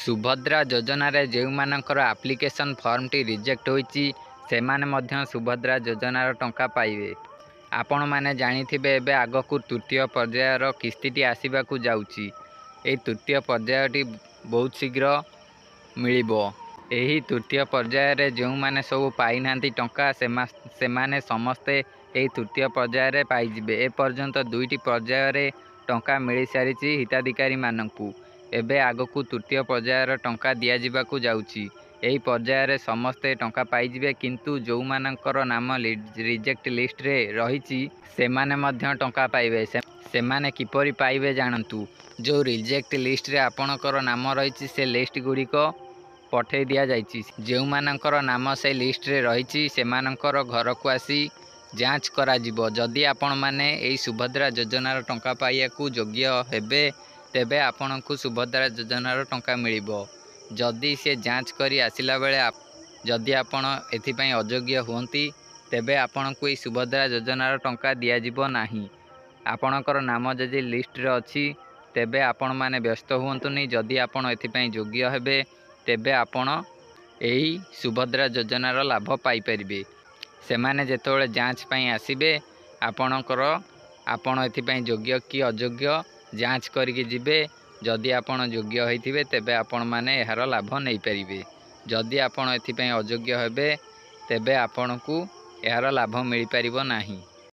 ସୁଭଦ୍ରା ଯୋଜନାରେ ଯେଉଁମାନଙ୍କର application ଫର୍ମଟି reject ହୋଇଛି ସେମାନେ ମଧ୍ୟ ସୁଭଦ୍ରା ଯୋଜନାର ଟଙ୍କା ପାଇବେ। ଆପଣମାନେ ଜାଣିଥିବେ ଏବେ ଆଗକୁ ତୃତୀୟ ପର୍ଯ୍ୟାୟର କିସ୍ତିଟି ଆସିବାକୁ ଯାଉଛି। ଏହି ତୃତୀୟ ପର୍ଯ୍ୟାୟଟି ବହୁତ ଶୀଘ୍ର ମିଳିବ। ଏହି ତୃତୀୟ ପର୍ଯ୍ୟାୟରେ ଯେଉଁମାନେ ସବୁ ପାଇନାହାନ୍ତି ଟଙ୍କା ସେମାନେ ସମସ୍ତେ ଏହି ତୃତୀୟ ପର୍ଯ୍ୟାୟରେ ପାଇଯିବେ। ଏପର୍ଯ୍ୟନ୍ତ 2ଟି ପର୍ଯ୍ୟାୟରେ ଟଙ୍କା ମିଳିସାରିଛି ହିତାଧିକାରୀମାନଙ୍କୁ। ଏବେ ଆଗକୁ ତୃତୀୟ ପର୍ଯ୍ୟାୟର ଟଙ୍କା ଦିଆଯିବାକୁ ଯାଉଛି। ଏହି ପର୍ଯ୍ୟାୟରେ ସମସ୍ତେ ଟଙ୍କା ପାଇଯିବେ, କିନ୍ତୁ ଯେଉଁମାନଙ୍କର ନାମ ରିଜେକ୍ଟ ଲିଷ୍ଟରେ ରହିଛି ସେମାନେ ମଧ୍ୟ ଟଙ୍କା ପାଇବେ। ସେମାନେ କିପରି ପାଇବେ ଜାଣନ୍ତୁ। ଯେଉଁ ରିଜେକ୍ଟ ଲିଷ୍ଟରେ ଆପଣଙ୍କର ନାମ ରହିଛି ସେ ଲିଷ୍ଟ ଗୁଡ଼ିକ ପଠାଇ ଦିଆଯାଇଛି। ଯେଉଁମାନଙ୍କର ନାମ ସେ ଲିଷ୍ଟରେ ରହିଛି ସେମାନଙ୍କର ଘରକୁ ଆସି ଯାଞ୍ଚ କରାଯିବ। ଯଦି ଆପଣମାନେ ଏହି ସୁଭଦ୍ରା ଯୋଜନାର ଟଙ୍କା ପାଇବାକୁ ଯୋଗ୍ୟ ହେବେ ତେବେ ଆପଣଙ୍କୁ ସୁଭଦ୍ରା ଯୋଜନାର ଟଙ୍କା ମିଳିବ। ଯଦି ସେ ଯାଞ୍ଚ କରି ଆସିଲା ବେଳେ ଯଦି ଆପଣ ଏଥିପାଇଁ ଅଯୋଗ୍ୟ ହୁଅନ୍ତି ତେବେ ଆପଣଙ୍କୁ ଏହି ସୁଭଦ୍ରା ଯୋଜନାର ଟଙ୍କା ଦିଆଯିବ ନାହିଁ। ଆପଣଙ୍କର ନାମ ଯଦି ଲିଷ୍ଟରେ ଅଛି ତେବେ ଆପଣମାନେ ବ୍ୟସ୍ତ ହୁଅନ୍ତୁନି। ଯଦି ଆପଣ ଏଥିପାଇଁ ଯୋଗ୍ୟ ହେବେ ତେବେ ଆପଣ ଏହି ସୁଭଦ୍ରା ଯୋଜନାର ଲାଭ ପାଇପାରିବେ। ସେମାନେ ଯେତେବେଳେ ଯାଞ୍ଚ ପାଇଁ ଆସିବେ ଆପଣ ଏଥିପାଇଁ ଯୋଗ୍ୟ କି ଅଯୋଗ୍ୟ ଯାଞ୍ଚ କରିକି ଯିବେ। ଯଦି ଆପଣ ଯୋଗ୍ୟ ହୋଇଥିବେ ତେବେ ଆପଣମାନେ ଏହାର ଲାଭ ନେଇପାରିବେ। ଯଦି ଆପଣ ଏଥିପାଇଁ ଅଯୋଗ୍ୟ ହେବେ ତେବେ ଆପଣଙ୍କୁ ଏହାର ଲାଭ ମିଳିପାରିବ ନାହିଁ।